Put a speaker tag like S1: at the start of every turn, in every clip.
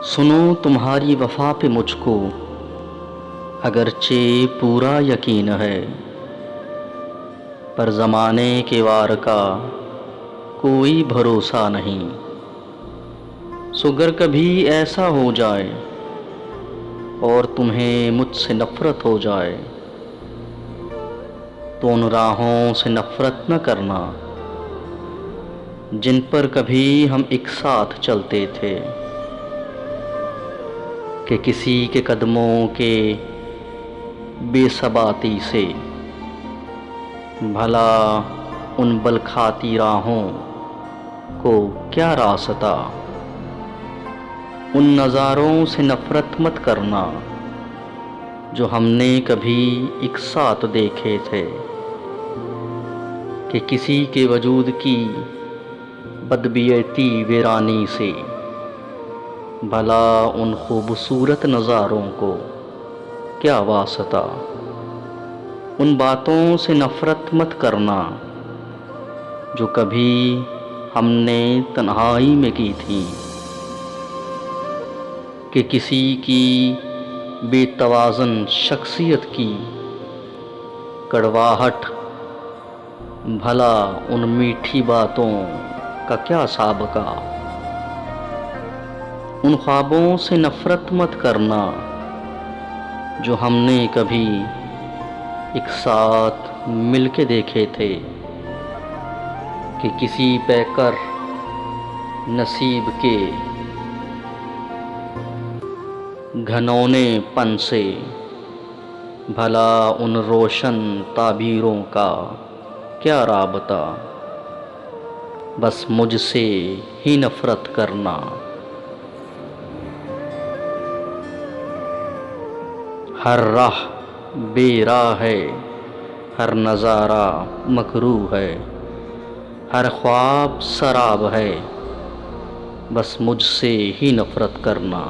S1: सुनो तुम्हारी वफा पे मुझको अगरचे पूरा यकीन है, पर ज़माने के वार का कोई भरोसा नहीं। सुगर कभी ऐसा हो जाए और तुम्हें मुझसे नफ़रत हो जाए, तो उन राहों से नफ़रत न करना जिन पर कभी हम एक साथ चलते थे। कि किसी के कदमों के बेसबाती से भला उन बलखाती राहों को क्या रास्ता। उन नज़ारों से नफ़रत मत करना जो हमने कभी एक साथ देखे थे। कि किसी के वजूद की बदबियती वीरानी से भला उन खूबसूरत नज़ारों को क्या वास्ता। उन बातों से नफ़रत मत करना जो कभी हमने तन्हाई में की थी। कि किसी की बेतवाज़न शख्सियत की कड़वाहट भला उन मीठी बातों का क्या साबका। उन ख्वाबों से नफ़रत मत करना जो हमने कभी एक साथ मिलके देखे थे। कि किसी पैकर नसीब के घनौनेपन से भला उन रोशन ताबीरों का क्या राबता। बस मुझसे ही नफ़रत करना। हर राह बेराह है, हर नज़ारा मकरूह है, हर ख्वाब शराब है, बस मुझसे ही नफ़रत करना।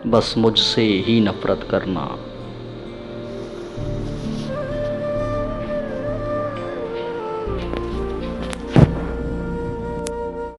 S1: बस मुझसे ही नफ़रत करना।